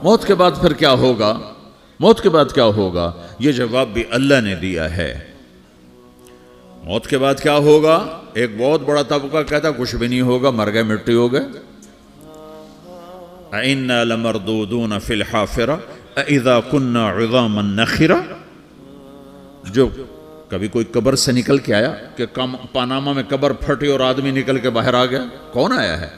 موت کے بعد پھر کیا ہوگا؟ موت کے بعد کیا ہوگا؟ یہ جواب بھی اللہ نے دیا ہے۔ موت کے بعد کیا ہوگا؟ ایک بہت بڑا طبقہ کہتا کچھ بھی نہیں ہوگا، مر گئے، مٹی ہو گئے۔ اِنَّا لَمَرْدُودُونَ فِي الْحَافِرَةِ اِذَا كُنَّا عِظَامًا نَخِرَةً۔ جو کبھی کوئی قبر سے نکل کے آیا کہ پاناما میں قبر پھٹی اور آدمی نکل کے باہر آ گیا؟ کون آیا ہے؟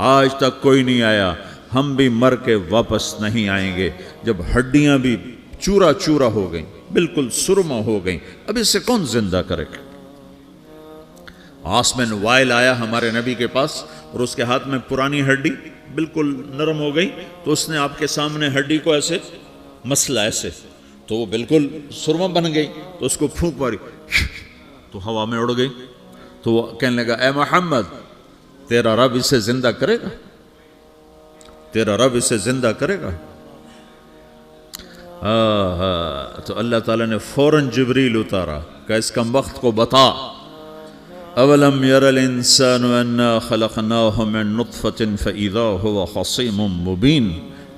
آج تک کوئی نہیں آیا۔ ہم بھی مر کے واپس نہیں آئیں گے۔ جب ہڈیاں بھی چورا چورا ہو گئیں، بالکل سرما ہو گئیں، اب اس سے کون زندہ کرے گا؟ آسمن وائل آیا ہمارے نبی کے پاس اور اس کے ہاتھ میں پرانی ہڈی بالکل نرم ہو گئی، تو اس نے آپ کے سامنے ہڈی کو ایسے مسلا ایسے، تو وہ بالکل سرما بن گئی، تو اس کو پھونک ماری تو ہوا میں اڑ گئی۔ تو وہ کہنے لگا اے محمد، تیرا رب اسے زندہ کرے گا؟ تیرا رب اسے زندہ کرے گا؟ تو اللہ تعالیٰ نے فوراً جبریل اتارا کہ اس کمبخت کو بتا، اولم یر الانسان انا خلقناہ من نطفۃ فاذا هو خصیم مبین۔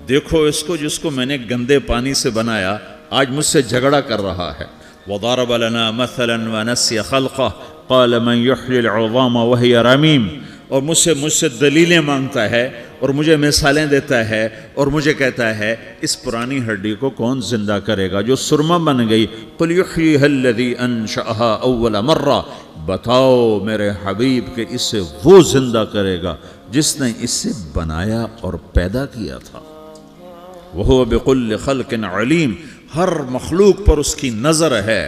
دیکھو اس کو جس کو میں نے گندے پانی سے بنایا، آج مجھ سے جھگڑا کر رہا ہے۔ وضرب لنا مثلا ونسی خلقہ قال من یحیی العظام وہی رمیم۔ اور مجھ سے دلیلیں مانگتا ہے اور مجھے مثالیں دیتا ہے اور مجھے کہتا ہے اس پرانی ہڈی کو کون زندہ کرے گا جو سرما بن گئی؟ قل یحییھا الذی انشأھا اول مرہ۔ بتاؤ میرے حبیب کہ اسے وہ زندہ کرے گا جس نے اسے بنایا اور پیدا کیا تھا۔ وہو بکل خلق علیم۔ ہر مخلوق پر اس کی نظر ہے،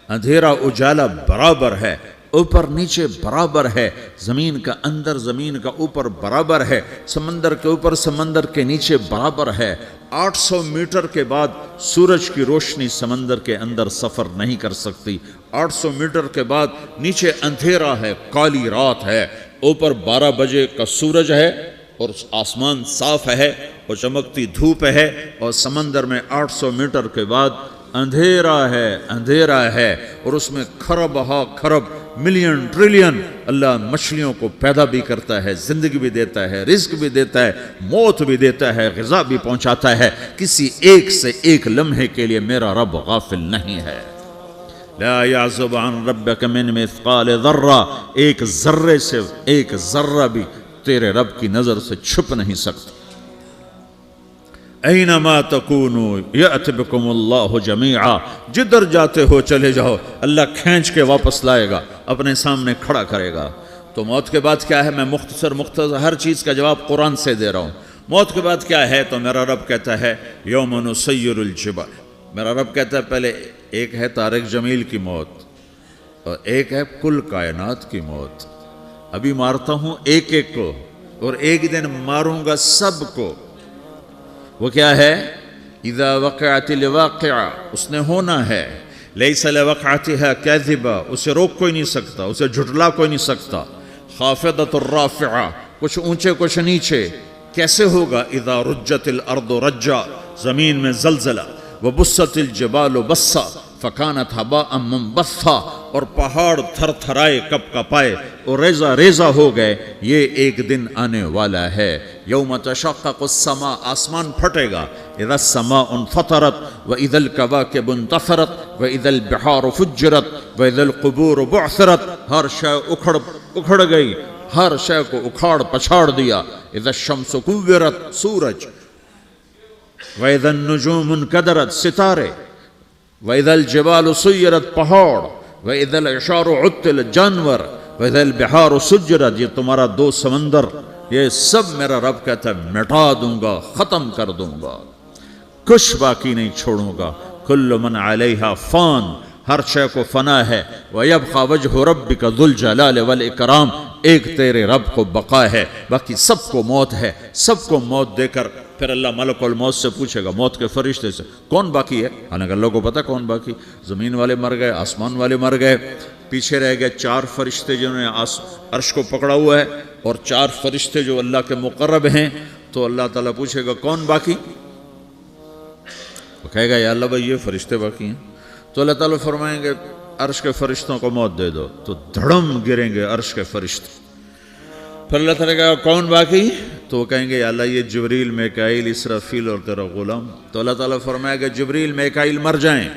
اندھیرا اجالا برابر ہے، اوپر نیچے برابر ہے، زمین کا اندر زمین کا اوپر برابر ہے، سمندر کے اوپر سمندر کے نیچے برابر ہے۔ 800 میٹر کے بعد سورج کی روشنی سمندر کے اندر سفر نہیں کر سکتی۔ 800 میٹر کے بعد نیچے اندھیرا ہے، کالی رات ہے، اوپر 12 بجے کا سورج ہے اور آسمان صاف ہے اور چمکتی دھوپ ہے، اور سمندر میں 800 میٹر کے بعد اندھیرا ہے اور اس میں کھرب ہا کھرب ملین ٹریلین اللہ مچھلیوں کو پیدا بھی کرتا ہے، زندگی بھی دیتا ہے، رزق بھی دیتا ہے، موت بھی دیتا ہے، غذا بھی پہنچاتا ہے۔ کسی ایک سے ایک لمحے کے لیے میرا رب غافل نہیں ہے۔ لا يعزب عن ربك من مثقال ذرہ، ایک ذرے سے ایک ذرہ بھی تیرے رب کی نظر سے چھپ نہیں سکتا۔ اینما تکونوا یأت بکم اللہ جمیعا، جدھر جاتے ہو چلے جاؤ، اللہ کھینچ کے واپس لائے گا، اپنے سامنے کھڑا کرے گا۔ تو موت کے بعد کیا ہے؟ میں مختصر ہر چیز کا جواب قرآن سے دے رہا ہوں۔ موت کے بعد کیا ہے؟ تو میرا رب کہتا ہے یوم نسیر الجبال۔ میرا رب کہتا ہے پہلے ایک ہے طارق جمیل کی موت اور ایک ہے کل کائنات کی موت۔ ابھی مارتا ہوں ایک ایک کو اور ایک دن ماروں گا سب کو۔ وہ کیا ہے؟ اذا وقعت الواقعہ، اس نے ہونا ہے۔ لیس لوقعتها کاذبہ، اسے روک کوئی نہیں سکتا، اسے جھٹلا کوئی نہیں سکتا۔ خافضۃ الرافعہ، کچھ اونچے کچھ نیچے۔ کیسے ہوگا؟ اذا رجت الارض رجا، زمین میں زلزلہ۔ وبست الجبال بسا فکانت ہباء منبثا، اور پہاڑ تھر تھرائے کپ کپائے اور ریزہ ریزہ ہو گئے۔ یہ ایک دن آنے والا ہے۔ یوم تشقق السماء، آسمان پھٹے گا۔ اذا السماء انفطرت واذا الکواکب انتثرت واذا البحار فجرت واذا القبور بعثرت، ہر شے اکھڑ گئی، ہر شے کو اکھاڑ پچھاڑ دیا۔ اذا الشمس کورت، سورج۔ واذا النجوم انکدرت، ستارے۔ وَإِذَا الْجِبَالُ سُيِّرَتْ، پہاڑ۔ وَإِذَا الْعِشَارُ عُطِّلَتْ، جانور۔ وَإِذَا الْبِحَارُ سُجِّرَتْ، یہ تمہارا دو سمندر، یہ سب میرا رب کہتا ہے مٹا دوں گا، ختم کر دوں گا، کچھ باقی نہیں چھوڑوں گا۔ كُلُّ مَنْ عَلَيْهَا فان، ہر شے کو فنا ہے۔ وَيَبْقَى وَجْهُ رَبِّكَ ذُو الْجَلَالِ وَالْإِكْرَامِ، ایک تیرے رب کو بقا ہے، باقی سب کو موت ہے۔ سب کو موت دے کر پھر اللہ ملک الموت سے پوچھے گا، موت کے فرشتے سے، کون باقی ہے؟ حالانکہ اللہ کو پتہ کون باقی۔ زمین والے مر گئے، آسمان والے مر گئے، پیچھے رہ گئے 4 فرشتے جنہوں نے عرش کو پکڑا ہوا ہے، اور 4 فرشتے جو اللہ کے مقرب ہیں۔ تو اللہ تعالیٰ پوچھے گا کون باقی؟ وہ کہے گا یا اللہ بھائی یہ فرشتے باقی ہیں۔ تو اللہ تعالیٰ فرمائیں گے عرش کے فرشتوں کو موت دے دو، تو دھڑم گریں گے عرش کے فرشتے۔ پھر اللہ تعالیٰ کہا کون باقی؟ تو وہ کہیں گے یا اللہ یہ جبریل میکائیل اسرافیل اور تیرا غلام. تو اللہ تعالیٰ فرمائے گا جبریل میکائیل مر جائیں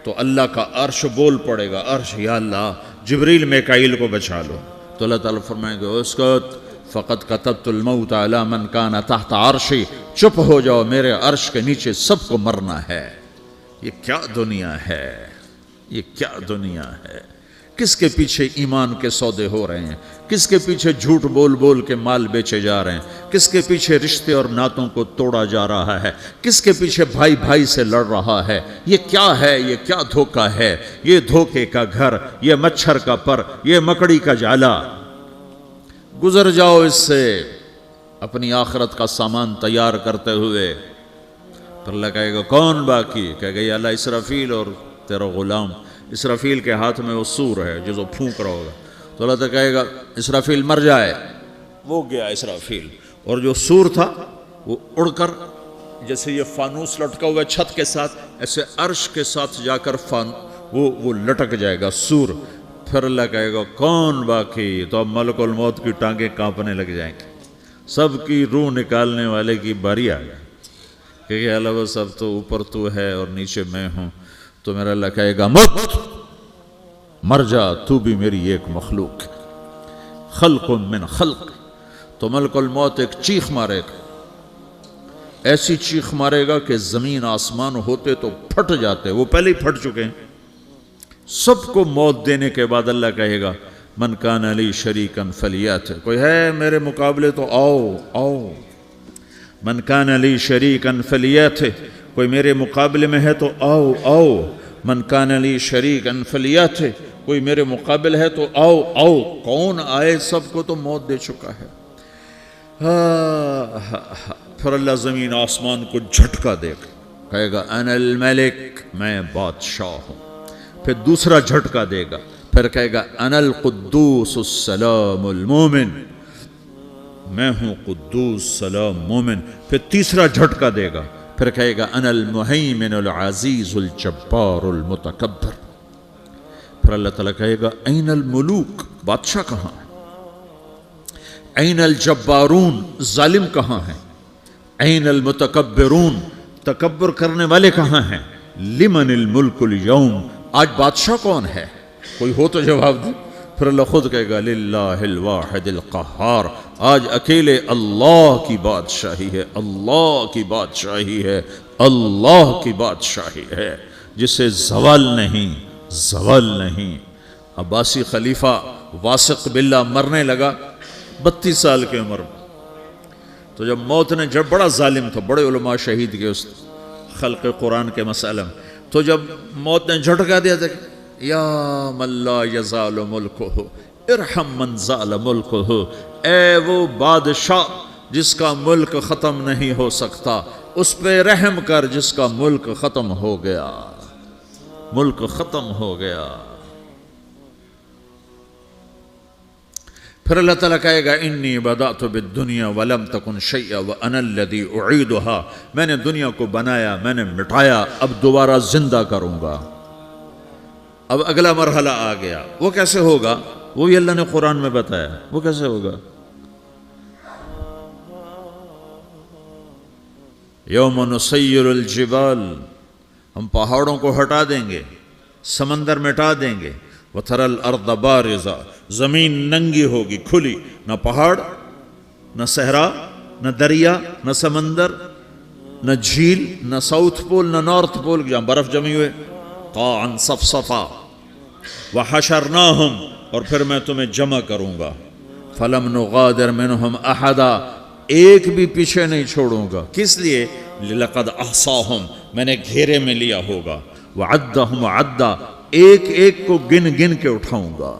تو اللہ کا عرش بول پڑے گا, عرش یا اللہ جبریل میکائیل کو بچا لو. تو اللہ تعالیٰ فرمائے گا اسکت فقط کتبت الموت علی من کان تحت عرشی, چپ ہو جاؤ میرے عرش کے نیچے سب کو مرنا ہے. یہ کیا دنیا ہے, یہ کیا دنیا ہے. کس کے پیچھے ایمان کے سودے ہو رہے ہیں, کس کے پیچھے جھوٹ بول بول کے مال بیچے جا رہے ہیں, کس کے پیچھے رشتے اور ناتوں کو توڑا جا رہا ہے, کس کے پیچھے بھائی بھائی سے لڑ رہا ہے. یہ کیا ہے, یہ کیا دھوکہ ہے, یہ دھوکے کا گھر, یہ مچھر کا پر, یہ مکڑی کا جالا. گزر جاؤ اس سے اپنی آخرت کا سامان تیار کرتے ہوئے. پھر اللہ کہے گا کون باقی؟ کہے گا یا اللہ اسرافیل اور تیرا غلام. اسرافیل کے ہاتھ میں وہ سور ہے جو پھونک رہا ہوگا. تو اللہ تعالیٰ کہے گا اسرافیل مر جائے, وہ گیا اسرافیل. اور جو سور تھا وہ اڑ کر جیسے یہ فانوس لٹکا ہوا ہے چھت کے ساتھ, ایسے عرش کے ساتھ جا کر وہ لٹک جائے گا سور. پھر اللہ کہے گا کون باقی؟ تو اب ملک الموت کی ٹانگیں کانپنے لگ جائیں گے, سب کی روح نکالنے والے کی باری آ گئی. کہ اللہ وہ سب تو اوپر تو ہے اور نیچے میں ہوں. تو میرا اللہ کہے گا مت, مر جا, تو بھی میری ایک مخلوق, خلق من خلق. تو ملک الموت ایک چیخ مارے گا, ایسی چیخ مارے گا کہ زمین آسمان ہوتے تو پھٹ جاتے, وہ پہلے ہی پھٹ چکے ہیں. سب کو موت دینے کے بعد اللہ کہے گا من کان لی شریکن فلیات, کوئی ہے میرے مقابلے تو آؤ آؤ. من کان لی شریکن فلیات, کوئی میرے مقابلے میں ہے تو آؤ آؤ. من کان لی شریکن فلیات, کوئی میرے مقابل ہے تو آؤ آؤ. کون آئے؟ سب کو تو موت دے چکا ہے. پھر اللہ زمین آسمان کو جھٹکا دے گا, کہے گا انا الملک, میں بادشاہ ہوں. پھر دوسرا جھٹکا دے گا, پھر کہے گا انا القدوس السلام المومن, میں ہوں قدوس سلام مومن. پھر تیسرا جھٹکا دے گا, پھر کہے گا انا المہیمن العزیز الجبار المتکبر. پھر اللہ تعالیٰ کہے گا این الملوک, بادشاہ کہاں ہے؟ این الجبارون, ظالم کہاں ہیں؟ این المتکبرون, تکبر کرنے والے کہاں ہیں؟ لمن الملک اليوم, آج بادشاہ کون ہے؟ کوئی ہو تو جواب دے. پھر اللہ خود کہے گا للہ الواحد القہار, آج اکیلے اللہ کی بادشاہی ہے, اللہ کی بادشاہی ہے, اللہ کی بادشاہی ہے, جسے زوال نہیں, زوال نہیں. عباسی خلیفہ واثق باللہ مرنے لگا 32 سال کی عمر میں. تو جب موت نے, جب بڑا ظالم تھا, بڑے علماء شہید کے اس خلق قرآن کے مسئلہ میں, تو جب موت نے جھٹکا دیا تھا یا من لا یزال ملکہ ارحم من زال ملکہ, اے وہ بادشاہ جس کا ملک ختم نہیں ہو سکتا, اس پہ رحم کر جس کا ملک ختم ہو گیا, ملک ختم ہو گیا. پھر اللہ تعالیٰ کہے گا انی بدأت بالدنیا ولم تکن شیئا وانا الذی اعیدہا, میں نے دنیا کو بنایا, میں نے مٹایا, اب دوبارہ زندہ کروں گا. اب اگلا مرحلہ آ گیا, وہ کیسے ہوگا؟ وہ بھی اللہ نے قرآن میں بتایا. وہ کیسے ہوگا؟ یوم نسیر الجبال, ہم پہاڑوں کو ہٹا دیں گے, سمندر مٹا دیں گے. وَتَرَى الْأَرْضَ بَارِزَةً, زمین ننگی ہوگی, کھلی, نہ پہاڑ, نہ صحرا, نہ دریا, نہ سمندر, نہ جھیل, نہ ساؤتھ پول, نہ نارتھ پول جہاں برف جمی ہوئے. قَاعًا صَفْصَفًا وَحَشَرْنَاهُمْ, اور پھر میں تمہیں جمع کروں گا. فَلَمْ نُغَادِرْ مِنْهُمْ أَحَدًا, ایک بھی پیچھے نہیں چھوڑوں گا. کس لیے؟ لَقَدْ أَحْصَاهُمْ, میں نے گھیرے میں لیا ہوگا. وَعَدَّهُمْ عَدًّا, ایک ایک کو گن گن کے اٹھاؤں گا.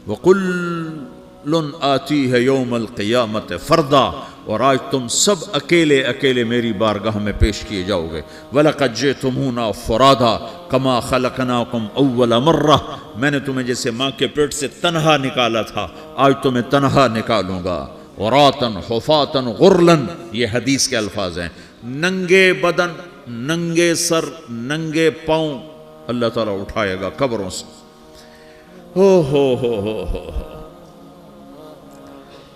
وَقُلٌّ آتِيهَ يَوْمَ الْقِيَامَةِ فَرْدًا, اور آج تم سب اکیلے اکیلے میری بارگاہ میں پیش کیے جاؤ گے. وَلَقَدْ جِئْتُمُونَا فُرَادًا كَمَا خَلَقْنَاكُمْ أَوَّلَ مَرَّةٍ, میں نے تمہیں جیسے ماں کے پیٹ سے تنہا نکالا تھا, آج تمہیں تنہا نکالوں گا. عُرَاةً حُفَاةً غُرْلًا, یہ حدیث کے الفاظ ہیں. ننگے بدن, ننگے سر, ننگے پاؤں اللہ تعالیٰ اٹھائے گا قبروں سے. ہو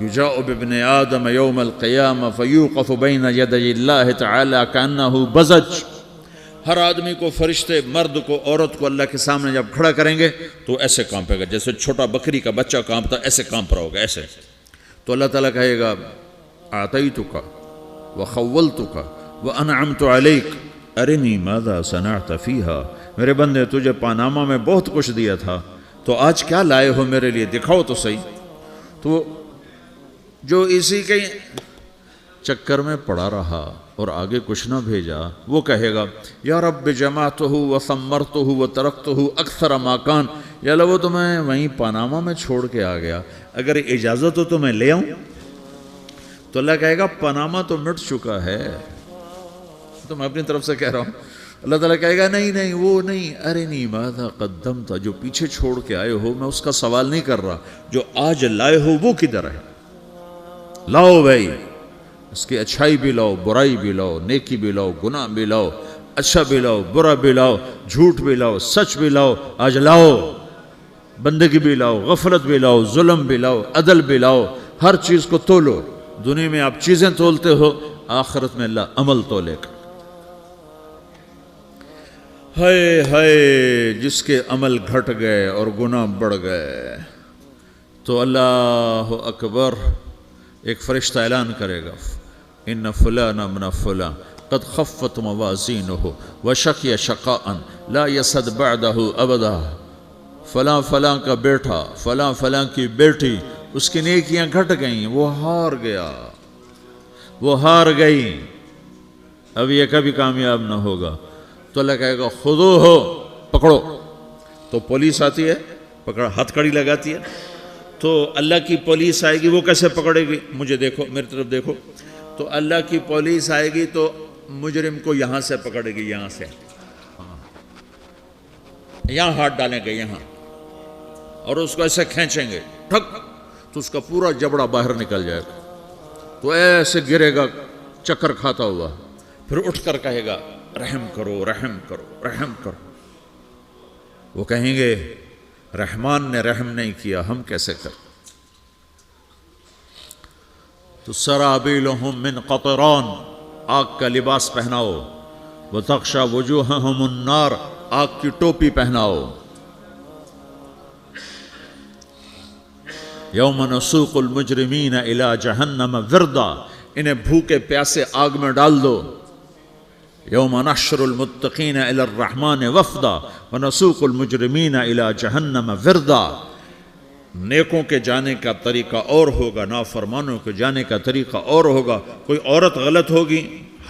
یجاء بابن آدم یوم القیامہ فیوقف بین یدی اللہ تعالی کانہ بزج، ہر آدمی کو، فرشتے، مرد کو، عورت کو اللہ کے سامنے جب کھڑا کریں گے تو ایسے کانپے گا جیسے چھوٹا بکری کا بچہ کانپتا، ایسے کانپ رہا ہوگا ایسے. تو اللہ تعالیٰ کہے گا اعطیتک وخولتک وانعمت علیک ارنی ماذا صنعت فیہا، میرے بندے تجھے پاناما میں بہت کچھ دیا تھا، تو آج کیا لائے ہو میرے لیے، دکھاؤ تو صحیح. تو جو اسی کے چکر میں پڑا رہا اور آگے کچھ نہ بھیجا، وہ کہے گا یا رب جمعتہ وثمرتہ وترکتہ اکثر ما کان، یا اللہ وہ تو میں وہیں پاناما میں چھوڑ کے آ گیا، اگر اجازت ہو تو میں لے آؤں. تو اللہ کہے گا پاناما تو مٹ چکا ہے، تو میں اپنی طرف سے کہہ رہا ہوں. اللہ تعالیٰ کہے گا نہیں نہیں وہ نہیں، ارنی ماذا قدمت، جو پیچھے چھوڑ کے آئے ہو میں اس کا سوال نہیں کر رہا، جو آج لائے ہو وہ کدھر ہے، لاؤ بھائی، اس کی اچھائی بھی لاؤ، برائی بھی لاؤ، نیکی بھی لاؤ، گناہ بھی لاؤ، اچھا بھی لاؤ، برا بھی لاؤ، جھوٹ بھی لاؤ، سچ بھی لاؤ، آج لاؤ، بندگی بھی لاؤ، غفلت بھی لاؤ، ظلم بھی لاؤ، عدل بھی لاؤ، ہر چیز کو تولو. دنیا میں آپ چیزیں تولتے ہو، آخرت میں اللہ عمل تولے گا. ہائے ہائے جس کے عمل گھٹ گئے اور گناہ بڑھ گئے، تو اللہ اکبر، ایک فرشتہ اعلان کرے گا ان فلان من فلان قد خفت موازینہ وشقی شقاء لا یسد بعدہ ابدا، فلاں فلاں کا بیٹا، فلاں فلاں کی بیٹی، اس کی نیکیاں گھٹ گئیں، وہ ہار گیا، وہ ہار گئی، اب یہ کبھی کامیاب نہ ہوگا. تو اللہ کہے گا خودو ہو، پکڑو. تو پولیس آتی ہے، پکڑا، ہتھ کڑی لگاتی ہے. تو اللہ کی پولیس آئے گی، وہ کیسے پکڑے گی، مجھے دیکھو، میری طرف دیکھو. تو اللہ کی پولیس آئے گی تو مجرم کو یہاں سے پکڑے گی، یہاں سے، یہاں ہاتھ ڈالیں گے یہاں، اور اس کو ایسے کھینچیں گے ٹھک، تو اس کا پورا جبڑا باہر نکل جائے گا. تو ایسے گرے گا چکر کھاتا ہوا، پھر اٹھ کر کہے گا رحم کرو، رحم کرو، رحم کرو. وہ کہیں گے رحمان نے رحم نہیں کیا، ہم کیسے کر. تو سرابیلہم من قطران، آگ کا لباس پہناؤ، وتغشا وجوہہم النار، آگ کی ٹوپی پہناؤ. یوم نسوق المجرمین الی جہنم وردا، انہیں بھوکے پیاسے آگ میں ڈال دو. یوم نحشر المتقین الی الرحمن وفدا ونسوق المجرمین الی جہنم وردا. نیکوں کے جانے کا طریقہ اور ہوگا، نافرمانوں کے جانے کا طریقہ اور ہوگا. کوئی عورت غلط ہوگی،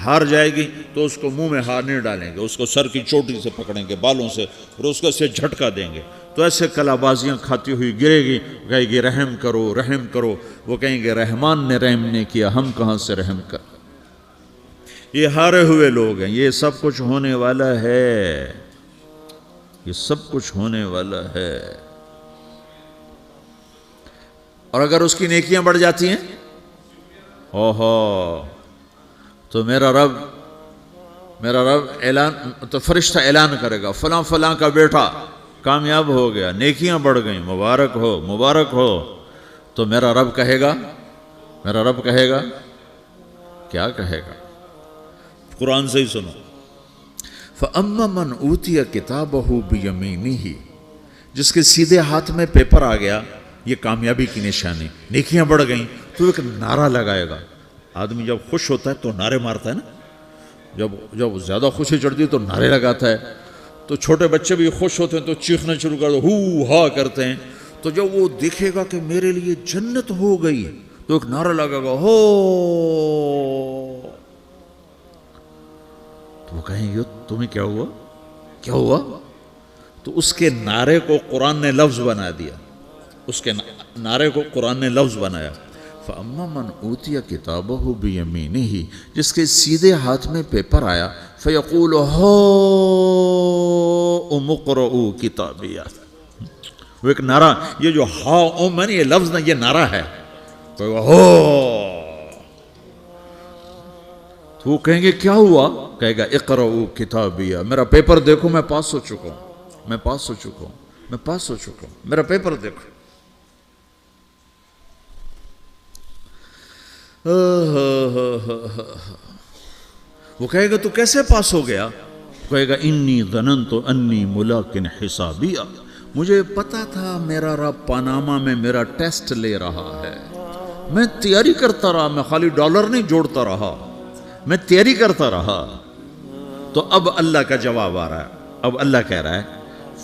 ہار جائے گی، تو اس کو منہ میں ہار نہیں ڈالیں گے، اس کو سر کی چوٹی سے پکڑیں گے، بالوں سے، اور اس کو سے جھٹکا دیں گے. تو ایسے کلا بازیاں کھاتی ہوئی گرے گی، کہے گی رحم کرو، رحم کرو. وہ کہیں گے رحمان نے رحم نہیں کیا، ہم کہاں سے رحم کر. یہ ہارے ہوئے لوگ ہیں. یہ سب کچھ ہونے والا ہے، یہ سب کچھ ہونے والا ہے. اور اگر اس کی نیکیاں بڑھ جاتی ہیں، اوہو، تو میرا رب اعلان، تو فرشتہ اعلان کرے گا فلاں فلاں کا بیٹا کامیاب ہو گیا، نیکیاں بڑھ گئیں، مبارک ہو، مبارک ہو. تو میرا رب کہے گا کیا کہے گا، قرآن سے ہی سنو. فَأَمَّا مَنْ أُوتِيَ كِتَابَهُ بِيَمِينِهِ، جس کے سیدھے ہاتھ میں پیپر آ گیا، یہ کامیابی کی نشانی، نیکیاں بڑھ گئیں. تو ایک نعرہ لگائے گا. آدمی جب خوش ہوتا ہے تو نعرے مارتا ہے نا، جب زیادہ خوشی چڑھتی ہے تو نعرے لگاتا ہے. تو چھوٹے بچے بھی خوش ہوتے ہیں تو چیخنا شروع کر دو، ہو ہا کرتے ہیں. تو جب وہ دیکھے گا کہ میرے لیے جنت ہو گئی، تو ایک نعرہ لگے گا، ہو. تو وہ کہیں گے تمہیں کیا ہوا، کیا ہوا. تو اس کے نعرے کو قرآن نے لفظ بنا دیا، اس کے نعرے کو قرآن نے لفظ بنایا. فَأَمَّا مَنْ أُوتِيَ كِتَابَهُ بِيَمِينِهِ، جس کے سیدھے ہاتھ میں پیپر آیا، فَيَقُولُ هَاؤْمُ اقْرَءُوا كِتَابِيَهْ. وہ ایک نعرہ، یہ جو ہاؤم ہے نا، یہ لفظ نہ، یہ نعرہ ہے. تو وہ کہیں گے کیا ہوا، کہے گا اقرؤوا کتابیہ، میرا پیپر دیکھو، میں پاس ہو چکا ہوں، میں پاس ہو چکا ہوں، میں پاس ہو چکا ہوں، میرا پیپر دیکھو. وہ کہے گا تو کیسے پاس ہو گیا؟ کہے گا انی ظننت انی ملاقن حسابیہ، مجھے پتا تھا میرا رب پاناما میں میرا ٹیسٹ لے رہا ہے، میں تیاری کرتا رہا، میں خالی ڈالر نہیں جوڑتا رہا، میں تیاری کرتا رہا۔ تو اب اللہ کا جواب آ رہا ہے، اب اللہ کہہ رہا ہے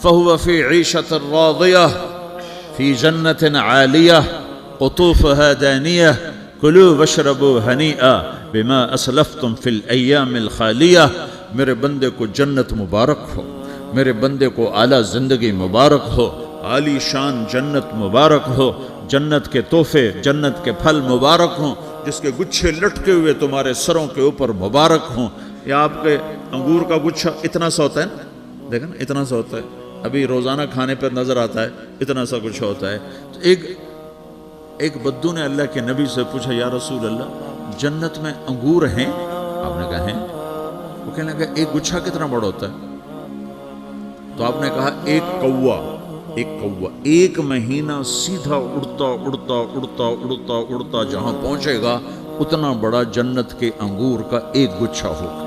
فَهُوَ فِي عِيشَةٍ رَاضِيَةٍ فِي جَنَّةٍ عَالِيَةٍ قُطُوفُهَا دَانِيَةٌ كُلُوا وَاشْرَبُوا هَنِيئًا بِمَا أَسْلَفْتُمْ فِي الْأَيَّامِ الْخَالِيَةِ، میرے بندے کو جنت مبارک ہو، میرے بندے کو اعلیٰ زندگی مبارک ہو، عالی شان جنت مبارک ہو، جنت کے تحفے، جنت کے پھل مبارک ہوں، جس کے گچھے لٹکے ہوئے تمہارے سروں کے اوپر مبارک ہوں۔ یا آپ کے انگور کا گچھا اتنا سا ہوتا ہے نا، دیکھیں نا اتنا سا ہوتا ہے، ابھی روزانہ کھانے پر نظر آتا ہے، اتنا سا گچھا ہوتا ہے۔ تو ایک بدو نے اللہ کے نبی سے پوچھا یا رسول اللہ جنت میں انگور ہیں؟ آپ نے کہا ہیں۔ وہ کہنے لگا ایک گچھا کتنا بڑا ہوتا ہے؟ تو آپ نے کہا ایک مہینہ سیدھا اڑتا اڑتا اڑتا اڑتا اڑتا جہاں پہنچے گا اتنا بڑا جنت کے انگور کا ایک گچھا ہوگا۔